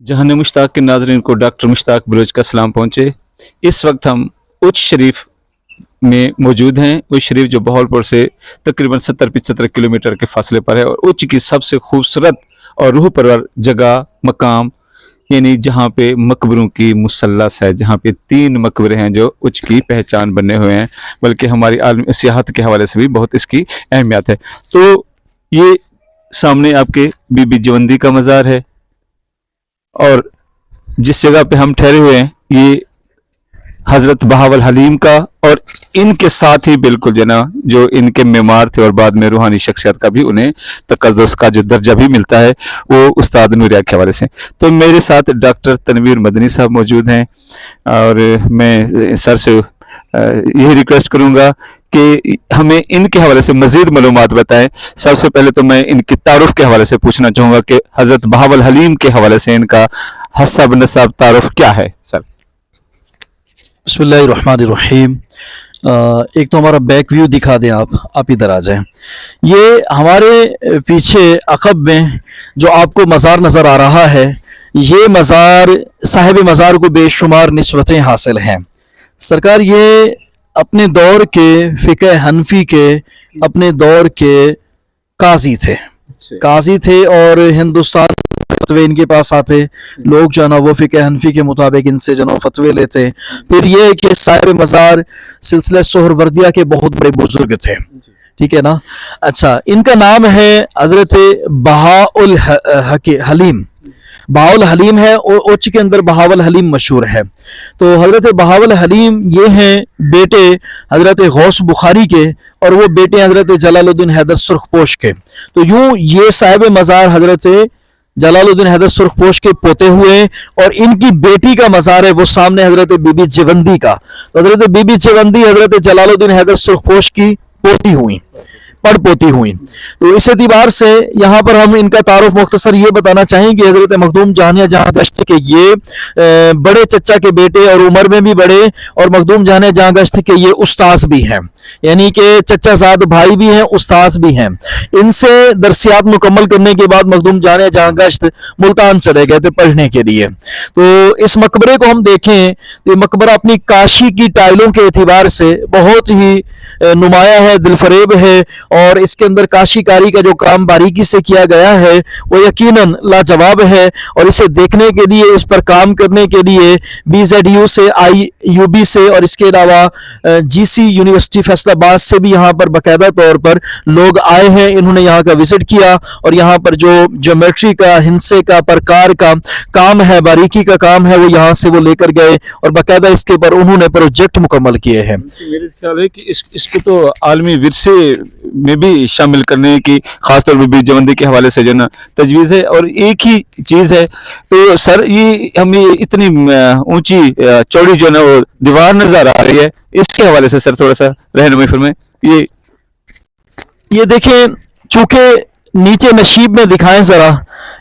जहान मुश्ताक के नाजरीन को डॉक्टर मुश्ताक बलोच का सलाम पहुँचे। इस वक्त हम उच्च शरीफ में मौजूद हैं। उच्च शरीफ जो बहावलपुर से तकरीबन 70-75 किलोमीटर के फासले पर है और उच्च की सबसे खूबसूरत और रूह परवर जगह मकाम, यानी जहाँ पे मकबरों की मुसल्लस है, जहाँ पे 3 मकबरे हैं जो उच्च की पहचान बने हुए हैं, बल्कि हमारी आलमी सियाहत के हवाले से भी बहुत इसकी अहमियत है। तो ये सामने आपके बीबी जवंदी का मज़ार है और जिस जगह पे हम ठहरे हुए हैं ये हज़रत बहावल हलीम का, और इनके साथ ही बिल्कुल जो ना जो इनके मेमार थे और बाद में रूहानी शख्सियत का भी उन्हें तकद्दुस का जो दर्जा भी मिलता है वो उस्ताद नूरिया के हवाले से। तो मेरे साथ डॉक्टर तनवीर मदनी साहब मौजूद हैं और मैं सर से यही रिक्वेस्ट करूंगा कि हमें इनके हवाले से मजीद मालूमात बताएं। सबसे पहले तो मैं इनकी तारुफ के हवाले से पूछना चाहूँगा कि हज़रत बहावल हलीम के हवाले से इनका हसब नसब तारुफ क्या है सर? बिस्मिल्लाहिर्रहमानिर्रहीम। एक तो हमारा बैक व्यू दिखा दें, आप इधर आ जाएं। ये हमारे पीछे अकब में जो आपको मज़ार नज़र आ रहा है, ये मज़ार साहिब मज़ार को बेशुमार निस्बतें हासिल हैं। सरकार ये अपने दौर के फ़िक़्ह हनफी के अपने दौर के काजी थे और हिंदुस्तान फतवे इनके पास आते, लोग जो है ना वो फ़िक़्ह हनफी के मुताबिक इनसे जो है फतवे लेते। फिर ये कि साहिब मज़ार सिलसिला सोहरवर्दिया के बहुत बड़े बुजुर्ग थे, ठीक है ना। अच्छा, इनका नाम है हज़रत बहाउल हलीम। बहाउल हलीम है और उच्च के अंदर बहावल हलीम मशहूर है। तो हज़रत बहावल हलीम ये हैं बेटे हज़रत गौस बुखारी के और वो बेटे हज़रत जलालुद्दीन हैदर सुर्खपोश के। तो यूं ये साहिब मज़ार हज़रत जलालुद्दीन हैदर सुर्खपोश के पोते हुए और इनकी बेटी का मज़ार है वो सामने हज़रत बीबी जवंदी का। तो हज़रत बीबी जवंदी हज़रत जलालुद्दीन हैदर सुर्खपोश की पोती हुई, पड़पोती हुई। तो इस एतबार से यहाँ पर हम इनका तारुफ मुख्तसर ये बताना चाहेंगे, हज़रत मखदूम जहानिया जहाँ गश्त के ये बड़े चचा के बेटे और उम्र में भी बड़े, और मखदूम जहानिया जहाँ गश्त के ये उस्ताद भी हैं, यानी कि चचा साद भाई भी हैं, उस्ताद भी हैं। इनसे दरसियात मुकम्मल करने के बाद मखदूम जहानिया जहाँ गश्त मुल्तान चले गए थे पढ़ने के लिए। तो इस मकबरे को हम देखें तो मकबरा अपनी काशी की टाइलों के एतबार से बहुत ही नुमाया है, दिलफरेब है, और इसके अंदर काशीकारी का जो काम बारीकी से किया गया है वो यकीनन लाजवाब है। और इसे देखने के लिए, इस पर काम करने के लिए BZU से, IUB से और इसके अलावा GC यूनिवर्सिटी फैसलाबाद से भी यहाँ पर बाकायदा तौर पर लोग आए हैं। इन्होंने यहाँ का विजिट किया और यहाँ पर जो ज्योमेट्री का, हिंसे का, प्रकार का काम है, बारीकी का काम है, वो यहाँ से वो लेकर गए और बाकायदा इसके ऊपर उन्होंने प्रोजेक्ट मुकम्मल किए हैं। मेरे ख्याल है कि इसको तो आलमी विरसे में भी शामिल करने की खासतौर पर बीबी जवंदी के हवाले से जो ना तजवीज़ है। और एक ही चीज़ है, तो सर ये हमें इतनी ऊंची चौड़ी जो ना वो दीवार नजर आ रही है, इसके हवाले से सर थोड़ा सा रहनुमाई फरमाएं। ये देखें, चूंकि नीचे नशीब में दिखाएं जरा,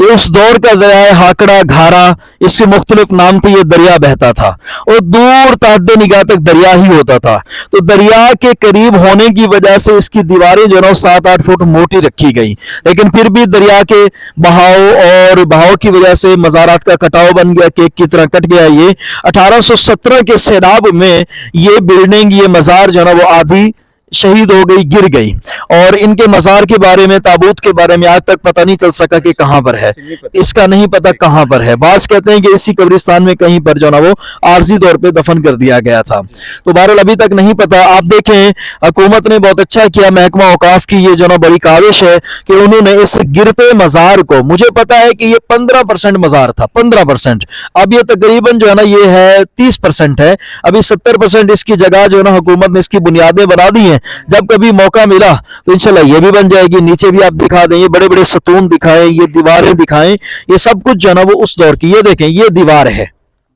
ये उस दौर का दरिया है, हाकड़ा घारा, इसके मुख्तलिफ नाम थे। ये दरिया बहता था और दूर तहद निगाह तक दरिया ही होता था। तो दरिया के करीब होने की वजह से इसकी दीवारें जो है 7-8 फुट मोटी रखी गई, लेकिन फिर भी दरिया के बहाव की वजह से मज़ारात का कटाव बन गया, केक की तरह कट गया। ये 1817 के सैलाब में ये बिल्डिंग, ये मज़ार जो है वो आधी शहीद हो गई, गिर गई, और इनके मज़ार के बारे में, ताबूत के बारे में आज तक पता नहीं चल सका कि कहां पर है, इसका नहीं पता कहां पर है। बास कहते हैं कि इसी कब्रिस्तान में कहीं पर जो ना वो आर्जी तौर पे दफन कर दिया गया था। तो बहरहाल अभी तक नहीं पता। आप देखें, हुकूमत ने बहुत अच्छा किया, महकमा औकाफ की ये जो ना बड़ी काविश है कि उन्होंने इस गिरते मज़ार को, मुझे पता है कि ये 15% मज़ार था, 15%, अब ये तकरीबन जो है ना ये है 30% है। अभी 70% इसकी जगह जो है ना हुकूमत ने इसकी बुनियादें बना दी हैं। जब कभी मौका मिला तो इंशाल्लाह ये भी बन जाएगी। नीचे भी आप दिखा दें, ये बड़े बड़े सतून दिखाएं, ये दीवारें दिखाएं, ये सब कुछ जो है ना वो उस दौर की। ये देखें, ये दीवार है,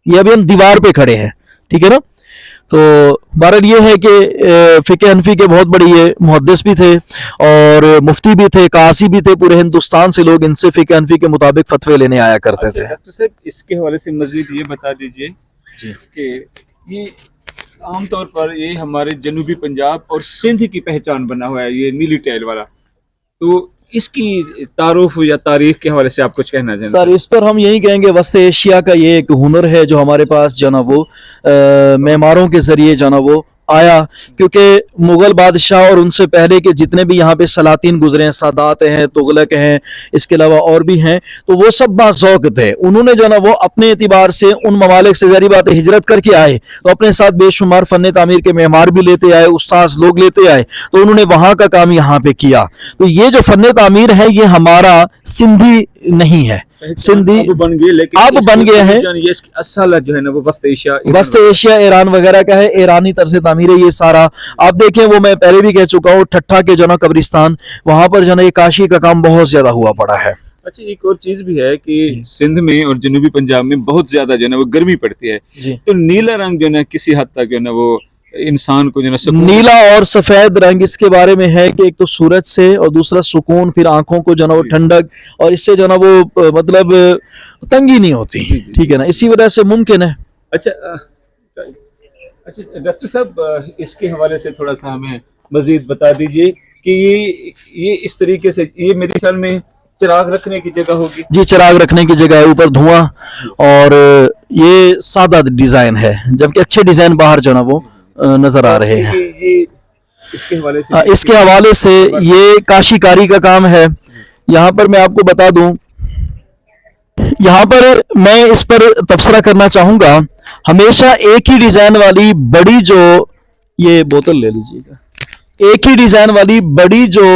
ये अभी हम दीवार पे खड़े हैं, ठीक है ना। तो बहरहाल ये है कि फ़िक़्ह हनफी के बहुत बड़े ये मुहद्दिस भी थे और मुफ्ती भी थे, कासी भी थे। पूरे हिंदुस्तान से लोग इनसे फ़िक़्ह हनफी के मुताबिक फतवे लेने आया करते थे। डॉक्टर साहब, इसके हवाले से मजीद ये बता दीजिए कि ये आमतौर पर ये हमारे जनूबी पंजाब और सिंध की पहचान बना हुआ है, ये नीली टाइल वाला। तो اس کی تعارف یا تاریخ کے حوالے سے آپ کچھ کہنا چاہیں؟ سر اس پر ہم یہی کہیں گے وسط ایشیا کا یہ ایک ہنر ہے جو ہمارے پاس جو نا وہ معماروں کے ذریعے جو نا وہ آیا، کیونکہ مغل بادشاہ اور ان سے پہلے کے جتنے بھی یہاں پہ سلاطین گزرے ہیں، سادات ہیں، تغلق ہیں، اس کے علاوہ اور بھی ہیں، تو وہ سب باذوق تھے. انہوں نے جو نا وہ اپنے اعتبار سے ان ممالک سے ظاہری بات ہے ہجرت کر کے آئے تو اپنے ساتھ بے شمار فن تعمیر کے معمار بھی لیتے آئے، استاذ لوگ لیتے آئے، تو انہوں نے وہاں کا کام یہاں پہ کیا. تو یہ جو فن تعمیر ہے یہ ہمارا سندھی نہیں ہے، سندھی اب بن گئے، لیکن اب بن گئے ہیں. یہ اس کی اصل جو ہے نا وہ وسط ایشیا، وسط ایشیا ایران وغیرہ کا ہے، ایرانی طرز تعمیر ہے یہ سارا. آپ دیکھیں وہ میں پہلے بھی کہہ چکا ہوں، ٹھٹھا کے جو نا قبرستان وہاں پر جو نا یہ کاشی کا کام بہت زیادہ ہوا پڑا ہے. اچھا ایک اور چیز بھی ہے کہ سندھ میں اور جنوبی پنجاب میں بہت زیادہ جو ہے نا وہ گرمی پڑتی ہے، جی تو نیلا رنگ جو ہے نا کسی حد تک جو ہے نا وہ انسان کو جو ہے نا سکون، نیلا اور سفید رنگ اس کے بارے میں ہے کہ ایک تو سورج سے اور دوسرا سکون، پھر آنکھوں کو جو نا وہ ٹھنڈک، اور اس سے جو نا وہ مطلب تنگی نہیں ہوتی. جی، جی. ٹھیک ہے نا، اسی وجہ سے ممکن ہے. اچھا ڈاکٹر صاحب اس کے حوالے سے تھوڑا سا ہمیں مزید بتا دیجئے کہ یہ اس طریقے سے یہ میرے خیال میں چراغ رکھنے کی جگہ ہوگی. جی چراغ رکھنے کی جگہ ہے، اوپر دھواں، اور یہ سادہ ڈیزائن ہے، جبکہ اچھے ڈیزائن باہر جو نا وہ نظر آ رہے ہیں. یہ اس کے حوالے سے اس کے حوالے سے یہ کاشی کاری کا کام ہے. یہاں پر میں آپ کو بتا دوں، یہاں پر میں اس پر تبصرہ کرنا چاہوں گا، ہمیشہ ایک ہی ڈیزائن والی بڑی جو، یہ بوتل لے لیجیے گا، ایک ہی ڈیزائن والی بڑی جو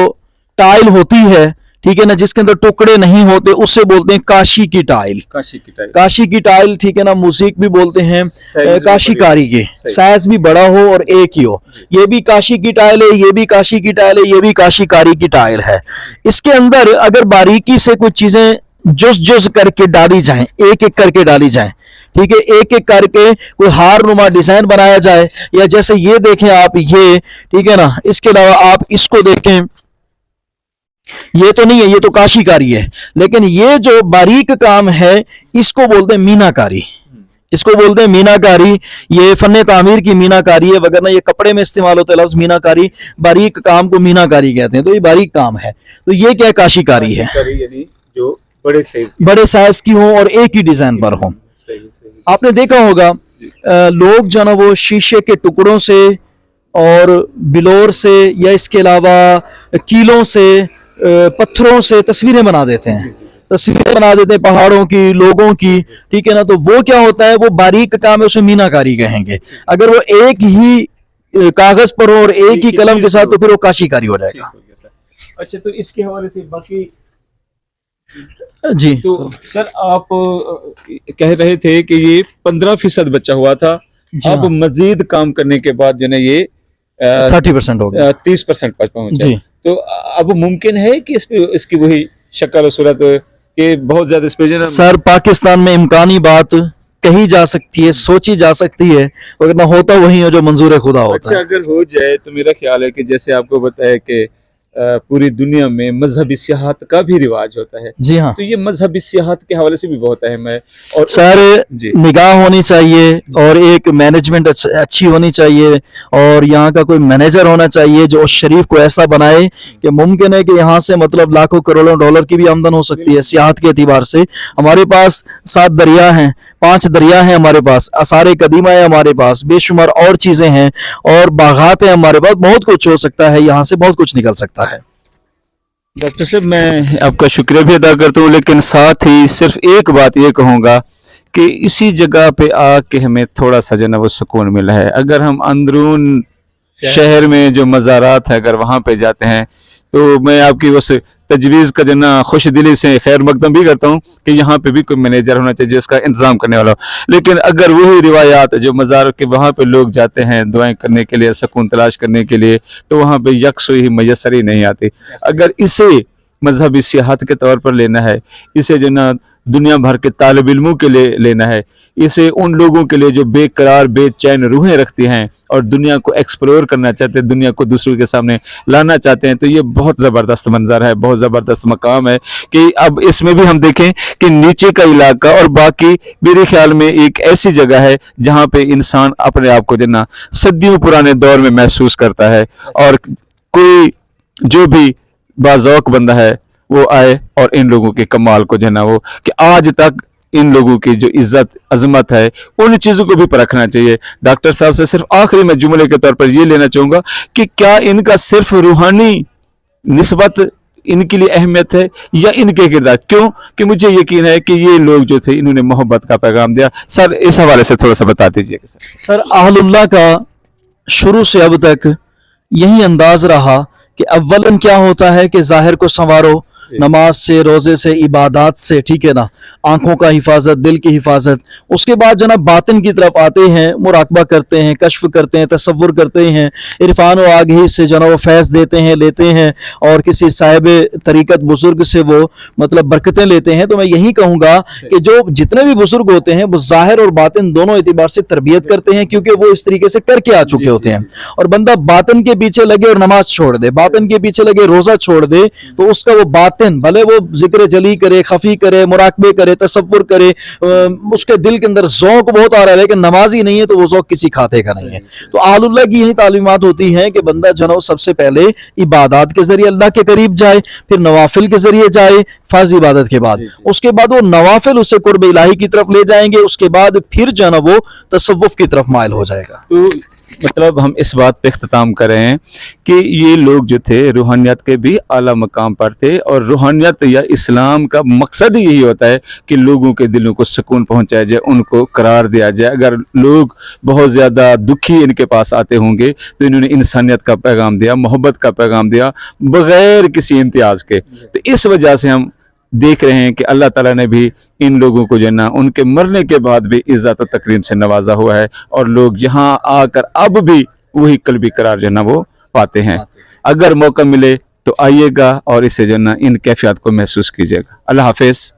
ٹائل ہوتی ہے، ٹھیک ہے نا، جس کے اندر ٹکڑے نہیں ہوتے، اس سے بولتے ہیں کاشی کی ٹائل. کاشی کی ٹائل، کاشی کی ٹائل، ٹھیک ہے نا، موزیک بھی بولتے ہیں سائز کاشی بھی کاری کی، صحیح. سائز بھی بڑا ہو اور ایک ہی ہو. یہ بھی کاشی کی ٹائل ہے، یہ بھی کاشی کی ٹائل ہے، یہ بھی کاشی کاری کی ٹائل ہے. اس کے اندر اگر باریکی سے کچھ چیزیں جز جز کر کے ڈالی جائیں، ایک ایک کر کے ڈالی جائیں، ٹھیک ہے، ایک ایک کر کے کوئی ہار نما ڈیزائن بنایا جائے، یا جیسے یہ دیکھیں آپ، یہ ٹھیک ہے نا، اس کے علاوہ آپ اس کو دیکھیں، یہ تو نہیں ہے، یہ تو کاشی کاری ہے، لیکن یہ جو باریک کام ہے اس کو بولتے ہیں مینا کاری. اس کو بولتے ہیں مینا کاری. یہ فن تعمیر کی مینا کاری ہے، وگرنہ یہ کپڑے میں استعمال ہوتا ہے لفظ مینا کاری. باریک کام کو مینا کاری کہتے ہیں، تو یہ باریک کام ہے. تو یہ کیا کاشی کاری ہے؟ یعنی جو بڑے سائز کی ہوں اور ایک ہی ڈیزائن پر ہوں. آپ نے دیکھا ہوگا لوگ جو نا وہ شیشے کے ٹکڑوں سے اور بلور سے، یا اس کے علاوہ کیلوں سے، پتھروں سے تصویریں بنا دیتے ہیں، پہاڑوں کی، لوگوں کی، ٹھیک ہے نا. تو وہ کیا ہوتا ہے، وہ باریک کام ہے، اسے مینا کاری کہیں گے. اگر وہ ایک ہی کاغذ پر ہو اور ایک ہی قلم کے ساتھ، تو پھر وہ کاشی کاری ہو جائے گا. اچھا تو اس کے حوالے سے باقی جی تو سر آپ کہہ رہے تھے کہ یہ 15% بچا ہوا تھا، جی اب ہاں. مزید کام کرنے کے بعد جو ہے یہ 30% ہو گیا. 30% پر پہنچا. جی تو اب ممکن ہے کہ اس کی وہی شکل و صورت کہ بہت زیادہ اس پہ جو ہے نا سر پاکستان میں امکانی بات کہی جا سکتی ہے، سوچی جا سکتی ہے، وگرنہ ہوتا وہی ہے جو منظور خدا ہوتا اچھا ہے. اگر ہو جائے تو میرا خیال ہے کہ جیسے آپ کو بتایا کہ پوری دنیا میں مذہبی سیاحت کا بھی رواج ہوتا ہے، جی ہاں تو یہ مذہبی سیاحت کے حوالے سے بھی بہت اہم ہے. اور سر جی نگاہ ہونی چاہیے، اور ایک مینجمنٹ اچھی ہونی چاہیے، اور یہاں کا کوئی مینیجر ہونا چاہیے جو اس شریف کو ایسا بنائے کہ ممکن ہے کہ یہاں سے مطلب لاکھوں کروڑوں ڈالر کی بھی آمدن ہو سکتی ہے سیاحت کے اعتبار سے. ہمارے پاس 7 دریا ہیں، 5 دریا ہیں ہمارے پاس، آثار قدیمہ ہے ہمارے پاس، بے شمار اور چیزیں ہیں، اور باغات ہیں ہمارے پاس. بہت کچھ ہو سکتا ہے، یہاں سے بہت کچھ نکل سکتا ہے. ڈاکٹر صاحب میں آپ کا شکریہ بھی ادا کرتا ہوں، لیکن ساتھ ہی صرف ایک بات یہ کہوں گا کہ اسی جگہ پہ آ کے ہمیں تھوڑا سا جو نا وہ سکون ملا ہے. اگر ہم اندرون شہر میں جو مزارات ہے اگر وہاں پہ جاتے ہیں تو میں آپ کی اس تجویز کا جو نا خوش دلی سے خیر مقدم بھی کرتا ہوں کہ یہاں پہ بھی کوئی مینیجر ہونا چاہیے اس کا انتظام کرنے والا ہو. لیکن اگر وہی روایات جو مزار کے وہاں پہ لوگ جاتے ہیں دعائیں کرنے کے لیے، سکون تلاش کرنے کے لیے، تو وہاں پہ یکسوئی میسر ہی نہیں آتی. اگر اسے مذہبی سیاحت کے طور پر لینا ہے، اسے جو نا دنیا بھر کے طالب علموں کے لیے لینا ہے، اسے ان لوگوں کے لیے جو بے قرار بے چین روحیں رکھتی ہیں اور دنیا کو ایکسپلور کرنا چاہتے ہیں، دنیا کو دوسروں کے سامنے لانا چاہتے ہیں، تو یہ بہت زبردست منظر ہے، بہت زبردست مقام ہے. کہ اب اس میں بھی ہم دیکھیں کہ نیچے کا علاقہ اور باقی میرے خیال میں ایک ایسی جگہ ہے جہاں پہ انسان اپنے آپ کو جو نا صدیوں پرانے دور میں محسوس کرتا ہے، اور کوئی جو بھی باذوق بندہ ہے वो आए और इन लोगों के कमाल को जो है ना वो कि आज तक इन लोगों की जो इज्जत अजमत है उन चीज़ों को भी परखना चाहिए। डॉक्टर साहब से सिर्फ आखिरी में जुमले के तौर पर ये लेना चाहूँगा कि क्या इनका सिर्फ रूहानी निस्बत इनके लिए अहमियत है या इनके किरदार, क्यों कि मुझे यकीन है कि ये लोग जो थे इन्होंने मोहब्बत का पैगाम दिया। सर इस हवाले से थोड़ा सा बता दीजिएगा सर। सर अहलुल्लाह का शुरू से अब तक यही अंदाज रहा कि अव्वलन क्या होता है कि जाहिर को संवारो, नमाज से, रोजे से, इबादत से, ठीक है ना, आंखों का हिफाजत, दिल की हिफाजत। उसके बाद जनाब बातिन की तरफ आते हैं, मुराकबा करते हैं, कश्फ करते हैं, तसव्वुर करते हैं, इरफान व आगही से जनाब वो फैज़ देते हैं, लेते हैं, और किसी साहिब तरीकत बुजुर्ग से वो मतलब बरकतें लेते हैं। तो मैं यही कहूँगा कि जो जितने भी बुजुर्ग होते हैं वो जाहिर और बातिन दोनों एतबार से तरबियत करते हैं, क्योंकि वो इस तरीके से करके आ चुके होते हैं। और बंदा बातिन के पीछे लगे और नमाज छोड़ दे, बातिन के पीछे लगे रोजा छोड़ दे, तो उसका वो बातिन भले वो जिक्र जली करे, खफी करे, मुराकबे करे, तसव्वुर करे, उसके दिल के अंदर ज़ौक़ बहुत आ रहा है लेकिन नमाज ही नहीं है, तो वो ज़ौक़ किसी खाते का नहीं है। तो अहलुल्लाह की यही तालीमात होती हैं कि बंदा जनो सबसे पहले इबादत के जरिए अल्लाह के करीब जाए, फिर नवाफिल के जरिए जाए, फर्ज इबादत के बाद, उसके बाद वो नवाफिल उसे कुर्ब इलाही की तरफ ले जाएंगे, उसके बाद फिर जो है वो तसव्वुफ की तरफ माइल हो जाएगा। तो मतलब हम इस बात पे इख्तिताम कर रहे हैं कि ये लोग जो थे रूहानियत के भी आला मकाम पर थे, और रूहानियत या इस्लाम का मकसद ही यही होता है कि लोगों के दिलों को सुकून पहुंचाया जाए, उनको करार दिया जाए। अगर लोग बहुत ज़्यादा दुखी इनके पास आते होंगे तो इन्होंने इंसानियत का पैगाम दिया, मोहब्बत का पैगाम दिया बग़ैर किसी इम्तियाज़ के। तो इस वजह से हम देख रहे हैं कि अल्लाह ताला ने भी इन लोगों को जो है ना उनके मरने के बाद भी इज़्ज़त और तकरीम से नवाजा हुआ है, और लोग यहाँ आकर अब भी वही कल्बी करार जो है ना वो पाते हैं। अगर मौका मिले तो आइएगा और इससे जो है ना इन कैफियत को महसूस कीजिएगा। अल्लाह हाफिज़।